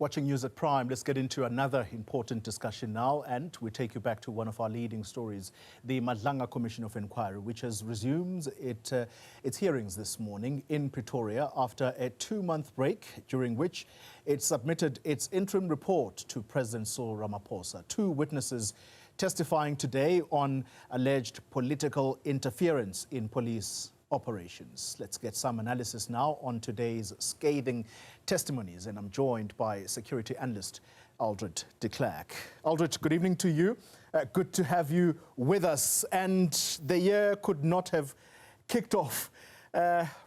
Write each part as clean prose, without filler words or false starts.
Watching News at Prime, let's get into another important discussion now, and we take you back to one of our leading stories, the Madlanga Commission of Inquiry, which has resumed its hearings this morning in Pretoria after a 2-month break, during which it submitted its interim report to President Cyril Ramaphosa. 2 witnesses testifying today on alleged political interference in police operations. Let's get some analysis now on today's scathing testimonies, and I'm joined by security analyst Eldred de Klerk. Eldred, good evening to you. Good to have you with us, and the year could not have kicked off.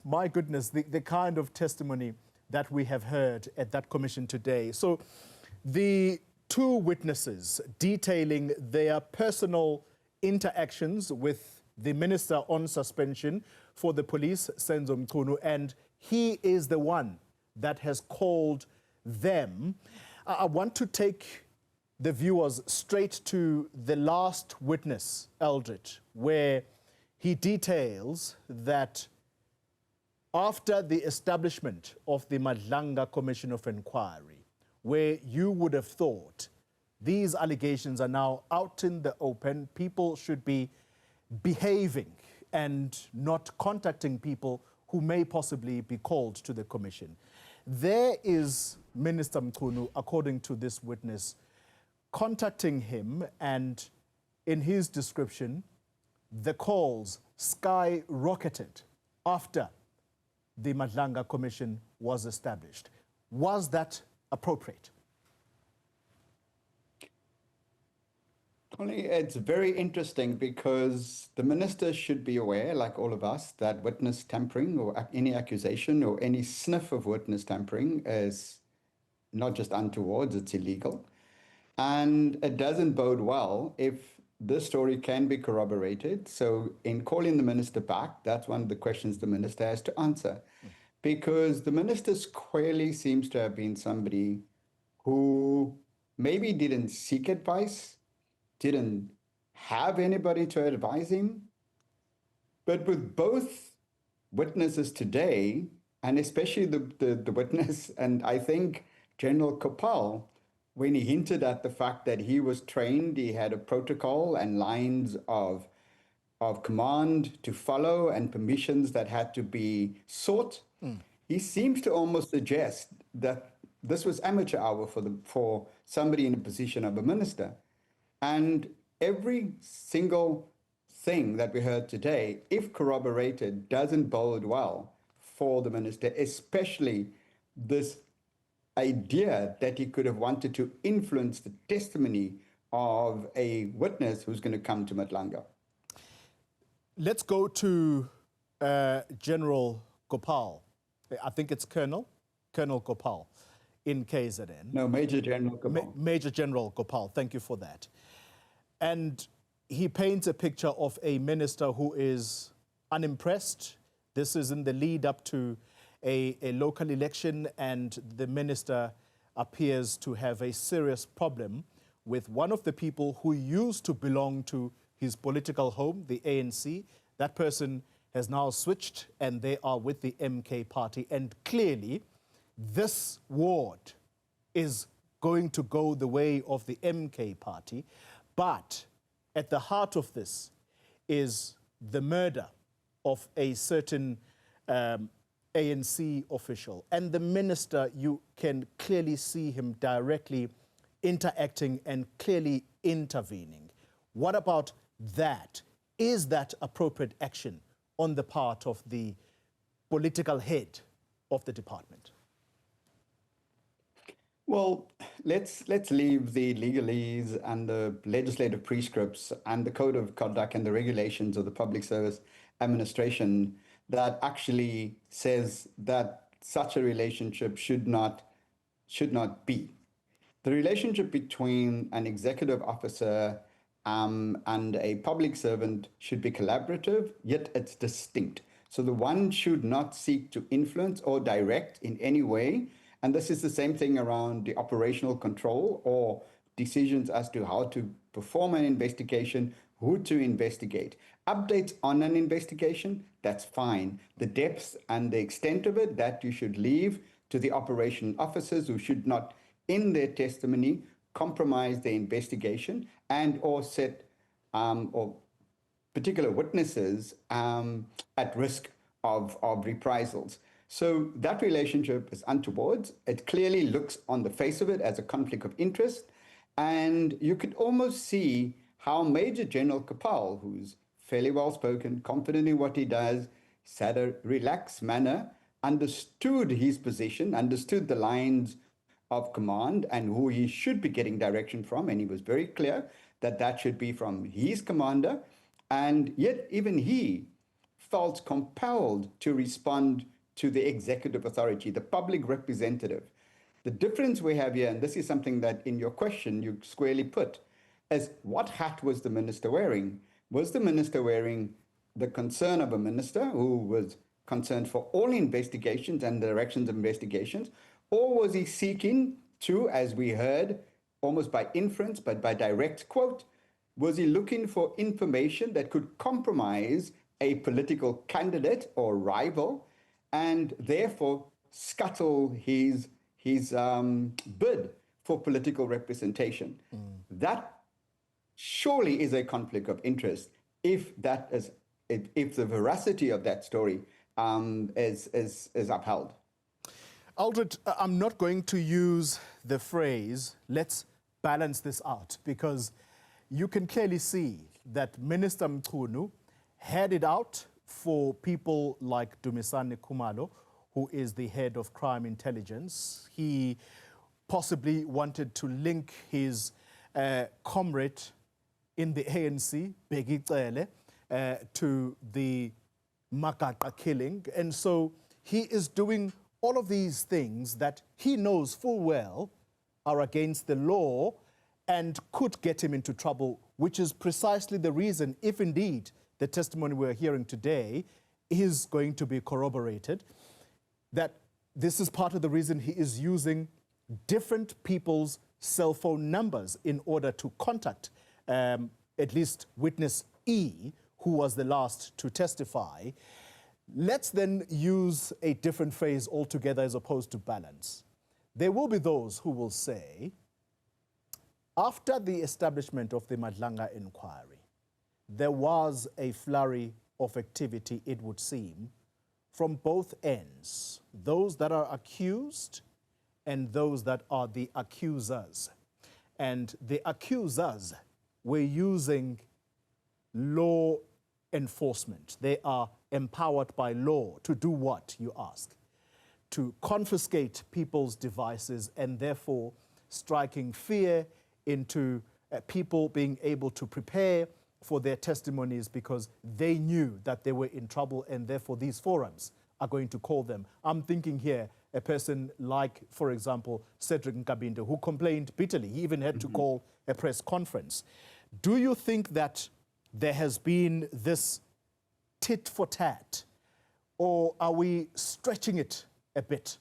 My goodness, the kind of testimony that we have heard at that commission today. So the 2 witnesses detailing their personal interactions with the minister on suspension for the police, Senzo Mchunu, and he is the one that has called them. I want to take the viewers straight to the last witness, Eldred, where he details that after the establishment of the Madlanga Commission of Inquiry, where you would have thought these allegations are now out in the open, people should be behaving and not contacting people who may possibly be called to the commission. There is Minister Mchunu, according to this witness, contacting him, and in his description, the calls skyrocketed after the Madlanga Commission was established. Was that appropriate? It's very interesting because the minister should be aware, like all of us, that witness tampering or any accusation or any sniff of witness tampering is not just untoward, it's illegal. And it doesn't bode well if this story can be corroborated. So in calling the minister back, that's one of the questions the minister has to answer. Because the minister clearly seems to have been somebody who maybe didn't seek advice, didn't have anybody to advise him. But with both witnesses today, and especially the witness, and I think General Kopal, when he hinted at the fact that he was trained, he had a protocol and lines of command to follow and permissions that had to be sought, he seems to almost suggest that this was amateur hour for somebody in a position of a minister. And every single thing that we heard today, if corroborated, doesn't bode well for the minister, especially this idea that he could have wanted to influence the testimony of a witness who's going to come to Madlanga. Let's go to General Gopal. I think it's Colonel Gopal in KZN. No, Major General Gopal. Major General Gopal, thank you for that. And he paints a picture of a minister who is unimpressed. This is in the lead up to a local election, and the minister appears to have a serious problem with one of the people who used to belong to his political home, the ANC. That person has now switched, and they are with the MK party. And clearly, this ward is going to go the way of the MK party. But at the heart of this is the murder of a certain ANC official. And the minister, you can clearly see him directly interacting and clearly intervening. What about that? Is that appropriate action on the part of the political head of the department? Well, let's leave the legalese and the legislative prescripts and the code of conduct and the regulations of the Public Service Administration that actually says that such a relationship should not be. The relationship between an executive officer and a public servant should be collaborative, yet it's distinct. So the one should not seek to influence or direct in any way. And this is the same thing around the operational control or decisions as to how to perform an investigation, who to investigate. Updates on an investigation, that's fine. The depth and the extent of it, that you should leave to the operation officers who should not in their testimony compromise the investigation and or set or particular witnesses at risk of reprisals. So that relationship is untoward. It clearly looks on the face of it as a conflict of interest. And you could almost see how Major General Kapal, who's fairly well spoken, confident in what he does, had a relaxed manner, understood his position, understood the lines of command and who he should be getting direction from. And he was very clear that that should be from his commander. And yet even he felt compelled to respond to the executive authority, the public representative. The difference we have here, and this is something that in your question you squarely put, is what hat was the minister wearing? Was the minister wearing the concern of a minister who was concerned for all investigations and the directions of investigations, or was he seeking to, as we heard, almost by inference, but by direct quote, was he looking for information that could compromise a political candidate or rival and therefore scuttle his bid for political representation? That surely is a conflict of interest if the veracity of that story is upheld. Eldred, I'm not going to use the phrase, let's balance this out, because you can clearly see that Minister Mchunu had it out for people like Dumisani Khumalo, who is the head of crime intelligence. He possibly wanted to link his comrade in the ANC, Bheki Cele, to the Magaqa killing. And so he is doing all of these things that he knows full well are against the law and could get him into trouble, which is precisely the reason, if indeed the testimony we're hearing today is going to be corroborated, that this is part of the reason he is using different people's cell phone numbers in order to contact at least witness E, who was the last to testify. Let's then use a different phrase altogether as opposed to balance. There will be those who will say, after the establishment of the Madlanga inquiry, there was a flurry of activity, it would seem, from both ends, those that are accused and those that are the accusers. And the accusers were using law enforcement. They are empowered by law to do what, you ask? To confiscate people's devices and therefore striking fear into people being able to prepare for their testimonies because they knew that they were in trouble and therefore these forums are going to call them. I'm thinking here a person like, for example, Cedric Nkabinde, who complained bitterly. He even had to call a press conference. Do you think that there has been this tit for tat, or are we stretching it a bit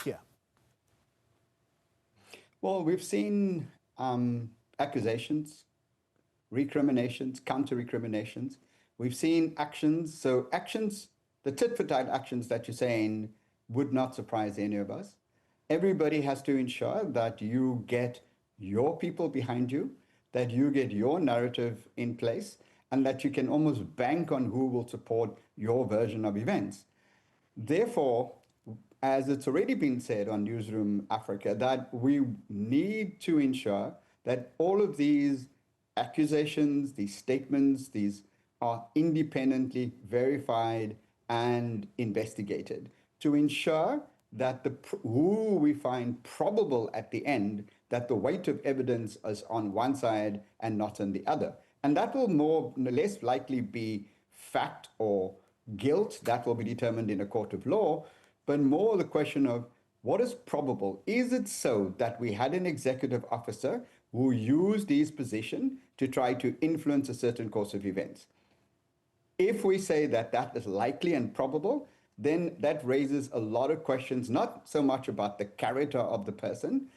here? Well, we've seen accusations, recriminations, counter-recriminations. We've seen actions. So actions, the tit-for-tat actions that you're saying would not surprise any of us. Everybody has to ensure that you get your people behind you, that you get your narrative in place, and that you can almost bank on who will support your version of events. Therefore, as it's already been said on Newzroom Afrika, that we need to ensure that all of these accusations, these statements, these are independently verified and investigated to ensure that who we find probable at the end, that the weight of evidence is on one side and not on the other. And that will more or less likely be fact or guilt. That will be determined in a court of law, but more the question of what is probable. Is it so that we had an executive officer who used his position to try to influence a certain course of events? If we say that that is likely and probable, then that raises a lot of questions, not so much about the character of the person,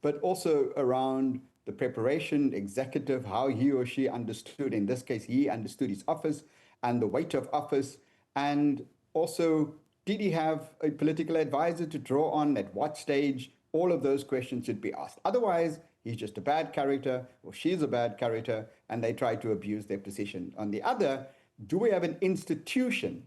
but also around the preparation, executive, how he or she understood. In this case, he understood his office and the weight of office. And also, did he have a political advisor to draw on? At what stage all of those questions should be asked. Otherwise, he's just a bad character or she's a bad character, and they try to abuse their position. On the other, do we have an institution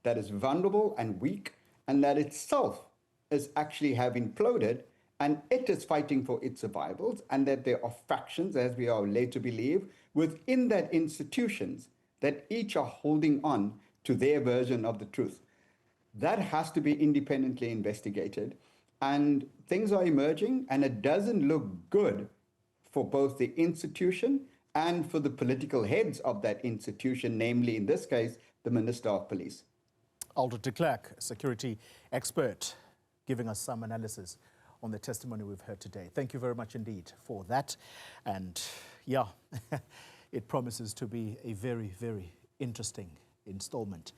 that is vulnerable and weak, and that itself is actually have imploded, and it is fighting for its survival, and that there are factions, as we are led to believe, within that institutions that each are holding on to their version of the truth? That has to be independently investigated. And things are emerging, and it doesn't look good for both the institution and for the political heads of that institution, namely, in this case, the Minister of Police. Eldred de Klerk, security expert, giving us some analysis on the testimony we've heard today. Thank you very much indeed for that. And yeah, it promises to be a very, very interesting installment.